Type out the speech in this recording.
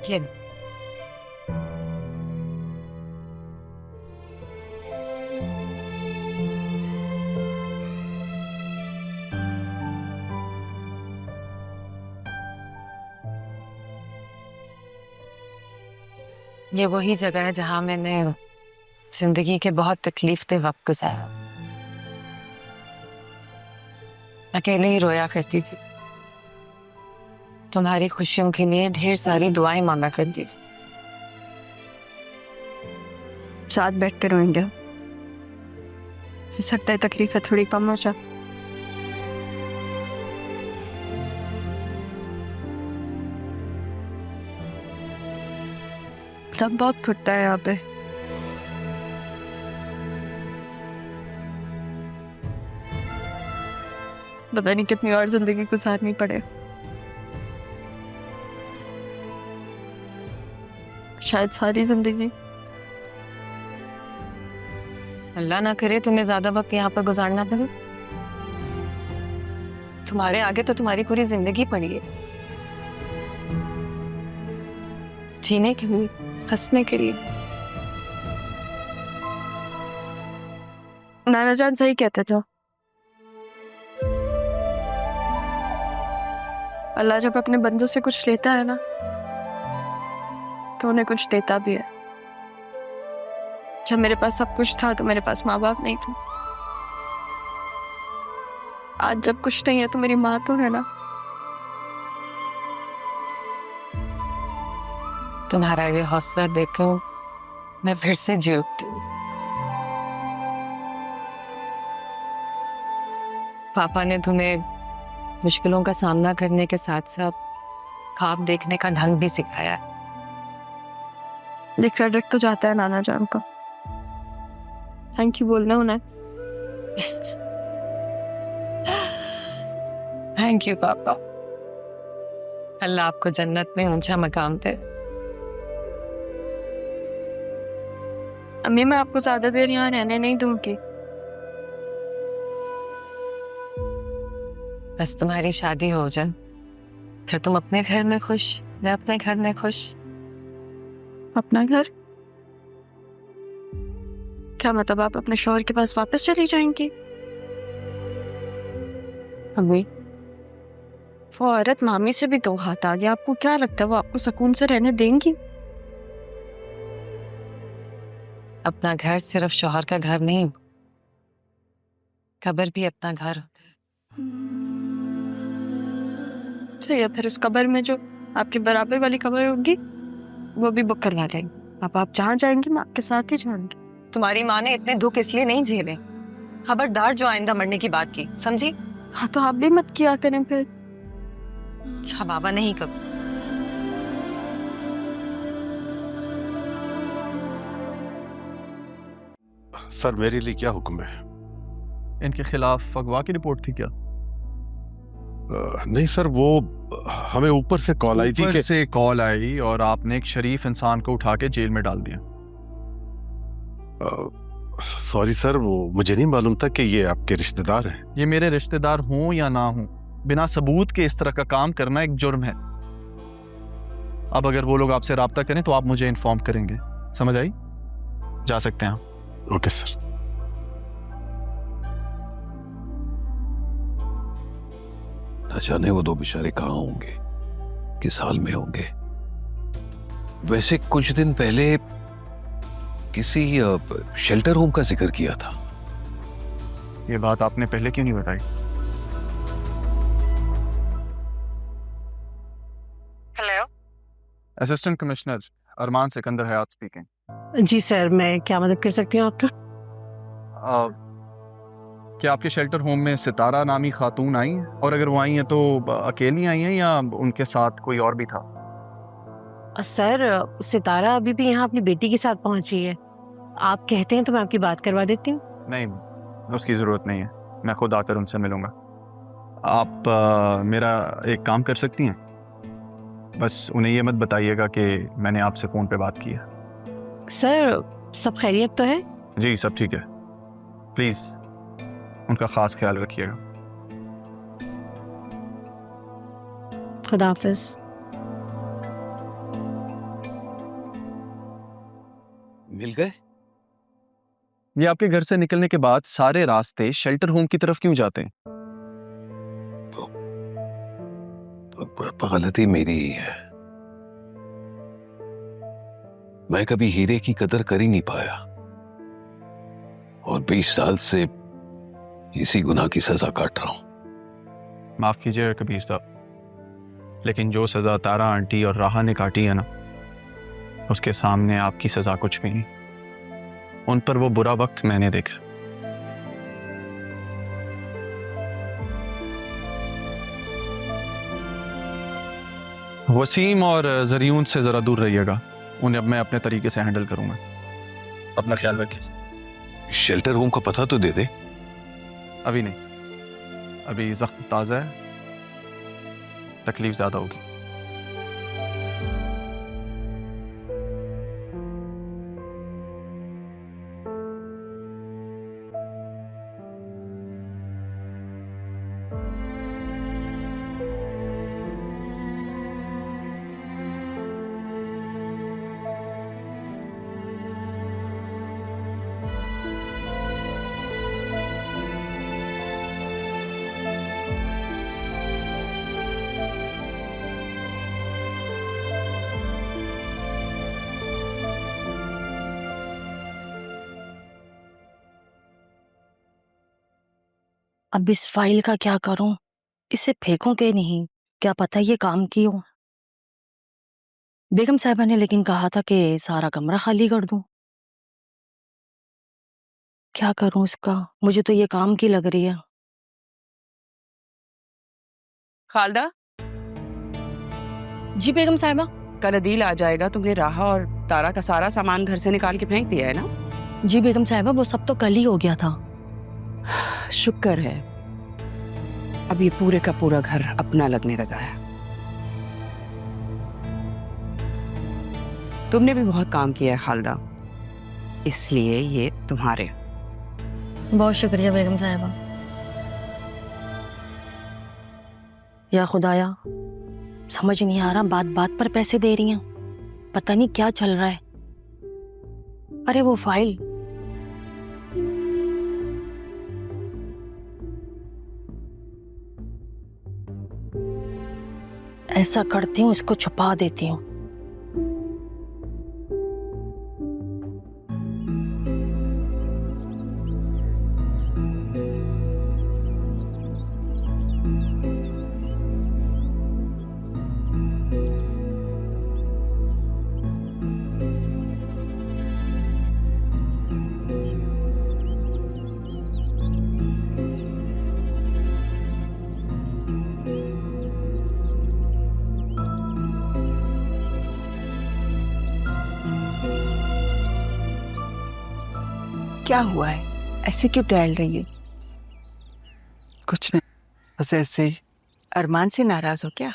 ये ये वही जगह है जहां मैंने जिंदगी के बहुत तकलीफ-दे वक्त गुजारा। अकेले ही रोया करती थी, तुम्हारी खुशियों के लिए ढेर सारी दुआएं मांगा करती थी। साथ बैठते रोएंगे, हो सकता है तकलीफें थोड़ी कम हो जाए। दम बहुत घुटता है यहाँ पे। पता नहीं कितनी और जिंदगी गुजारनी पड़े, शायद सारी जिंदगी। अल्लाह ना करे तुम्हें ज्यादा वक्त यहाँ पर गुजारना पड़े। तुम्हारे आगे तो तुम्हारी पूरी जिंदगी पड़ी है, जीने के लिए, हंसने के लिए। नाना जान सही कहते थे, अल्लाह जब अपने बंदों से कुछ लेता है ना तो उन्हें कुछ देता भी है। जब मेरे पास सब कुछ था तो मेरे पास माँ बाप नहीं थे। आज जब कुछ नहीं है तो मेरी माँ तो है ना। तुम्हारा ये हौसला देखो मैं फिर से जी उठती हूँ। पापा ने तुम्हें मुश्किलों का सामना करने के साथ साथ ख्वाब देखने का ढंग भी सिखाया है। ये क्रेडिट तो जाता है नाना जान को, थैंक यू बोलना उन्हें। थैंक यू पापा, अल्लाह आपको जन्नत में ऊंचा मकाम दे। अम्मी मैं आपको ज्यादा देर यहाँ रहने नहीं दूंगी। बस तुम्हारी शादी हो जाए फिर तुम अपने घर में खुश, मैं अपने घर में खुश। अपना घर? क्या मतलब आप अपने शौहर के पास वापस चली जाएंगी? अम्मी वो औरत मामी से भी 2 हाथ आ गया, आपको क्या लगता है वो आपको सुकून से रहने देंगी? अपना घर सिर्फ शौहर का घर नहीं, कब्र भी अपना घर होता है। तो या फिर उस कब्र में जो आपके बराबर वाली कब्र होगी वो भी बुक करवा लेंगे। आप जहाँ जाएंगी मैं आपके साथ ही जाऊंगी। तुम्हारी माँ ने इतने दुख इसलिए नहीं झेले, खबरदार जो आइंदा मरने की बात की, समझी? हाँ तो आप भी मत किया करें फिर। अच्छा बाबा नहीं कब। सर मेरे लिए क्या हुक्म है? इनके खिलाफ अगवा की रिपोर्ट थी क्या? नहीं सर, वो हमें ऊपर से कॉल आई थी ऊपर कि से कॉल आई और आपने एक शरीफ इंसान को उठा के जेल में डाल दिया। सॉरी सर, वो मुझे नहीं मालूम था कि ये आपके रिश्तेदार हैं। ये मेरे रिश्तेदार हों या ना हों, बिना सबूत के इस तरह का काम करना एक जुर्म है। अब अगर वो लोग आपसे राब्ता करें तो आप मुझे इन्फॉर्म करेंगे, समझ आई? जा सकते हैं आप। Okay sir. न जाने वो 2 बेचारे कहाँ होंगे, किस हाल में होंगे। वैसे कुछ दिन पहले किसी शेल्टर होम का जिक्र किया था। ये बात आपने पहले क्यों नहीं बताई? हेलो, असिस्टेंट कमिश्नर अरमान सिकंदर हयात स्पीकिंग। जी सर, मैं क्या मदद कर सकती हूँ आपका? क्या आपके शेल्टर होम में सितारा नामी खातून आई हैं? और अगर वो आई हैं तो अकेली आई हैं या उनके साथ कोई और भी था? सर सितारा अभी भी यहाँ अपनी बेटी के साथ पहुंची है। आप कहते हैं तो मैं आपकी बात करवा देती हूँ। नहीं, उसकी ज़रूरत नहीं है, मैं खुद आकर उनसे मिलूंगा। आप मेरा एक काम कर सकती हैं, बस उन्हें ये मत बताइएगा कि मैंने आपसे फ़ोन पे बात की है। सर सब खैरियत तो है? जी सब ठीक है, प्लीज़ उनका ख़ास ख्याल रखिएगा। खुदा हाफिज़। मिल गए? ये आपके घर से निकलने के बाद सारे रास्ते शेल्टर होम की तरफ क्यों जाते हैं? गलती मेरी ही है। मैं कभी हीरे की कदर कर ही नहीं पाया और 20 साल से इसी गुनाह की सजा काट रहा हूं। माफ कीजिएगा कबीर साहब, लेकिन जो सजा तारा आंटी और राहा ने काटी है ना, उसके सामने आपकी सजा कुछ भी नहीं। उन पर वो बुरा वक्त मैंने देखा। वसीम और जरियून से जरा दूर रहिएगा, उन्हें अब मैं अपने तरीके से हैंडल करूंगा। अपना ख्याल रखिए। शेल्टर होम का पता तो दे दे। अभी नहीं, अभी जख्म ताज़ा है, तकलीफ ज्यादा होगी। अब इस फाइल का क्या करूं? इसे फेंकूं के नहीं, क्या पता ये काम की हो। बेगम साहिबा ने लेकिन कहा था कि सारा कमरा खाली कर दूं। क्या करूं इसका? मुझे तो ये काम की लग रही है। खालदा, जी बेगम साहिबा। कल अदील आ जाएगा। तुमने राहा और तारा का सारा सामान घर से निकाल के फेंक दिया है ना? जी बेगम साहिबा, वो सब तो कल ही हो गया था। शुक्र है, अब ये पूरे का पूरा घर अपना लगने लगा है। तुमने भी बहुत काम किया है खालदा, इसलिए ये तुम्हारे। बहुत शुक्रिया बेगम साहिबा। या खुदाया, समझ नहीं आ रहा, बात बात पर पैसे दे रही हैं। पता नहीं क्या चल रहा है। अरे वो फाइल, ऐसा करती हूँ, इसको छुपा देती हूँ। क्या हुआ है? ऐसे क्यों टहल रही है? कुछ नहीं, बस ऐसे ही। अरमान से नाराज हो क्या?